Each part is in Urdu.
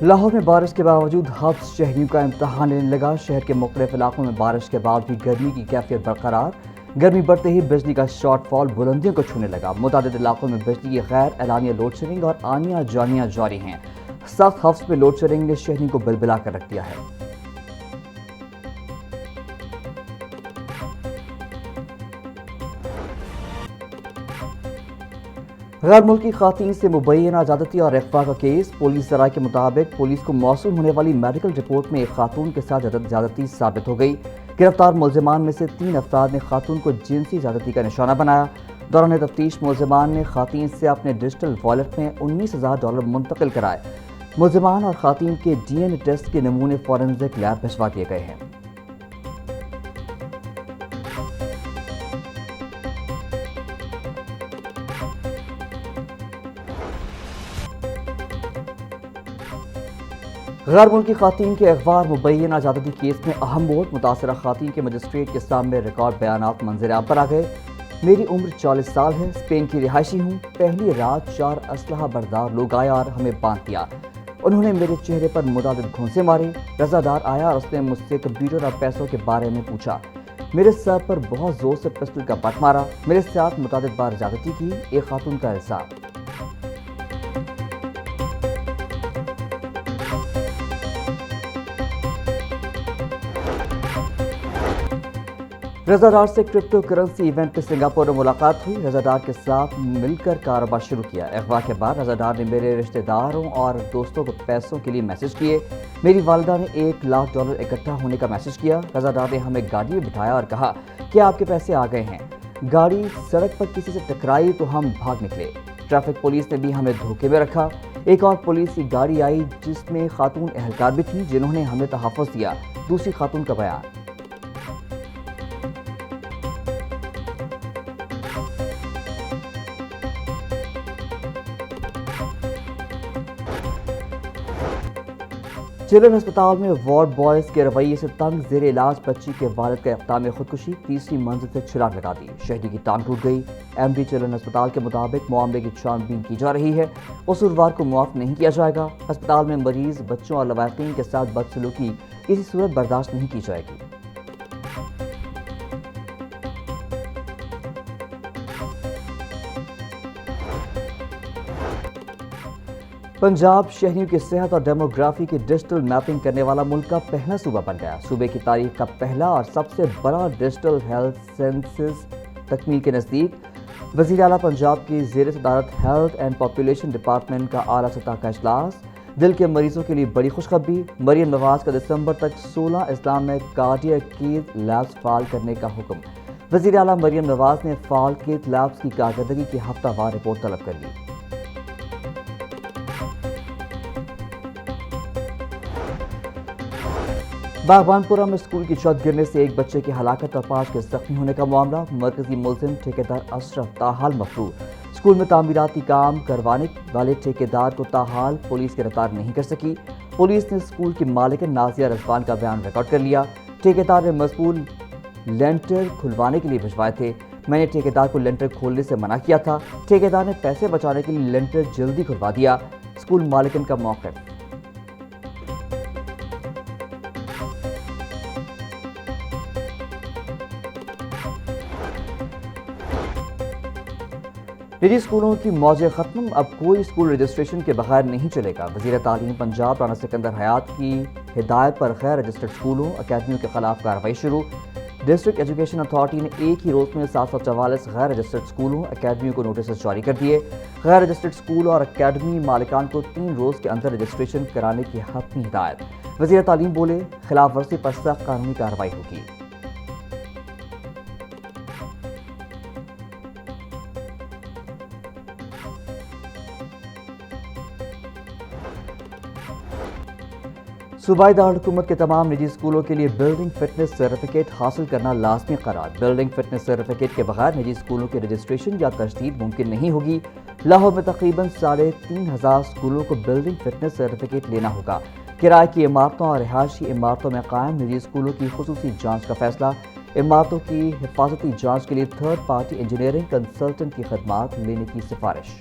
لاہور میں بارش کے باوجود حفظ شہریوں کا امتحان لینے لگا۔ شہر کے مختلف علاقوں میں بارش کے بعد بھی گرمی کی کیفیت برقرار۔ گرمی بڑھتے ہی بجلی کا شارٹ فال بلندیوں کو چھونے لگا۔ متعدد علاقوں میں بجلی کی غیر اعلانیہ لوڈ شیڈنگ اور آنیاں جانیاں جاری ہیں۔ سخت حفظ میں لوڈ شیڈنگ نے شہریوں کو بلبلا کر رکھ دیا ہے۔ غیر ملکی خواتین سے مبینہ زیادتی اور اغوا کا کیس۔ پولیس ذرائع کے مطابق پولیس کو موصول ہونے والی میڈیکل رپورٹ میں ایک خاتون کے ساتھ زیادتی ثابت ہو گئی۔ گرفتار ملزمان میں سے 3 افراد نے خاتون کو جنسی زیادتی کا نشانہ بنایا۔ دوران تفتیش ملزمان نے خاتون سے اپنے ڈیجیٹل والیٹ میں $19,000 منتقل کرائے۔ ملزمان اور خاتون کے ڈی این اے ٹیسٹ کے نمونے فورنزک لیب بھجوا دیے گئے ہیں۔ غیر ملکی خواتین کے اغوا اور مبینہ زیادتی کیس میں اہم موڑ۔ متاثرہ خواتین کے مجسٹریٹ کے سامنے ریکارڈ بیانات منظر عام پر آ گئے۔ میری عمر 40 سال ہے، اسپین کی رہائشی ہوں۔ پہلی رات 4 اسلحہ بردار لوگ آئے اور ہمیں باندھ دیا۔ انہوں نے میرے چہرے پر متعدد گھونسے مارے۔ رضادار آیا اور اس نے مجھ سے کمپیوٹر اور پیسوں کے بارے میں پوچھا۔ میرے سر پر بہت زور سے پسٹل کا بٹ مارا۔ میرے ساتھ متعدد بار زیادتی کی۔ ایک خاتون کا الزام۔ رضا ڈار سے کرپٹو کرنسی ایونٹ پہ سنگاپور میں ملاقات ہوئی۔ رضا ڈار کے ساتھ مل کر کاروبار شروع کیا۔ اغوا کے بعد رضا ڈار نے میرے رشتہ داروں اور دوستوں کو پیسوں کے لیے میسج کیے۔ میری والدہ نے $1,00,000 اکٹھا ہونے کا میسج کیا۔ رضا ڈار نے ہمیں گاڑی میں بٹھایا اور کہا کہ آپ کے پیسے آ گئے ہیں۔ گاڑی سڑک پر کسی سے ٹکرائی تو ہم بھاگ نکلے۔ ٹریفک پولیس نے بھی ہمیں دھوکے میں رکھا۔ ایک اور پولیس کی گاڑی آئی جس میں خاتون اہلکار بھی تھیں جنہوں نے ہمیں تحفظ دیا۔ دوسری خاتون کا بیان۔ چلڈرن ہسپتال میں وارڈ بوائز کے رویے سے تنگ زیر علاج بچی کے والد کا اقدام خودکشی۔ 3ری منزل سے چھلانگ لگا دی۔ شہری کی ٹانگ ٹوٹ گئی۔ ایم ڈی چلڈرن ہسپتال کے مطابق معاملے کی چھان بین کی جا رہی ہے۔ قصوروار کو معاف نہیں کیا جائے گا۔ ہسپتال میں مریض بچوں اور لواحقین کے ساتھ بدسلوکی کسی صورت برداشت نہیں کی جائے گی۔ پنجاب شہریوں کی صحت اور ڈیموگرافی کی ڈیجیٹل میپنگ کرنے والا ملک کا پہلا صوبہ بن گیا۔ صوبے کی تاریخ کا پہلا اور سب سے بڑا ڈیجیٹل ہیلتھ سینسس تکمیل کے نزدیک۔ وزیر اعلیٰ پنجاب کی زیر صدارت ہیلتھ اینڈ پاپولیشن ڈپارٹمنٹ کا اعلیٰ سطح کا اجلاس۔ دل کے مریضوں کے لیے بڑی خوشخبری۔ مریم نواز کا دسمبر تک 16 اضلاع میں کارڈیاک کیت لیبز فعال کرنے کا حکم۔ وزیر اعلیٰ مریم نواز نے فعال کیت لیبز کی کارکردگی کی ہفتہ وار رپورٹ طلب کر لی۔ باغبان پورہ میں اسکول کی چھت گرنے سے ایک بچے کی ہلاکت اور 5 کے زخمی ہونے کا معاملہ۔ مرکزی ملزم ٹھیکیدار اشرف تاحال مفروض۔ اسکول میں تعمیراتی کام کروانے والے ٹھیکیدار کو تاحال پولیس گرفتار نہیں کر سکی۔ پولیس نے اسکول کی مالکن نازیہ رضوان کا بیان ریکارڈ کر لیا۔ ٹھیکیدار نے مذکور لینٹر کھلوانے کے لیے بھجوائے تھے۔ میں نے ٹھیکیدار کو لینٹر کھولنے سے منع کیا تھا۔ ٹھیکیدار نے پیسے بچانے کے لیے لینٹر جلدی کھلوا دیا۔ اسکول مالکن کا موقف۔ نجی اسکولوں کی موجیں ختم۔ اب کوئی اسکول رجسٹریشن کے بغیر نہیں چلے گا۔ وزیر تعلیم پنجاب رانا سکندر حیات کی ہدایت پر غیر رجسٹرڈ اسکولوں اکیڈمیوں کے خلاف کارروائی شروع۔ ڈسٹرکٹ ایجوکیشن اتھارٹی نے ایک ہی روز میں 744 غیر رجسٹرڈ اسکولوں اکیڈمیوں کو نوٹسز جاری کر دیے۔ غیر رجسٹرڈ اسکول اور اکیڈمی مالکان کو 3 روز کے اندر رجسٹریشن کرانے کی حتمی ہدایت۔ وزیر تعلیم بولے خلاف ورزی پر سخت قانونی کارروائی ہوگی۔ صوبائی دارالحکومت کے تمام نجی اسکولوں کے لیے بلڈنگ فٹنس سرٹیفکیٹ حاصل کرنا لازمی قرار۔ بلڈنگ فٹنس سرٹیفکیٹ کے بغیر نجی اسکولوں کی رجسٹریشن یا تجدید ممکن نہیں ہوگی۔ لاہور میں تقریباً 3,500 اسکولوں کو بلڈنگ فٹنس سرٹیفکیٹ لینا ہوگا۔ کرائے کی عمارتوں اور رہائشی عمارتوں میں قائم نجی اسکولوں کی خصوصی جانچ کا فیصلہ۔ عمارتوں کی حفاظتی جانچ کے لیے تھرڈ پارٹی انجینئرنگ کنسلٹنٹ کی خدمات لینے کی سفارش۔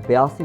82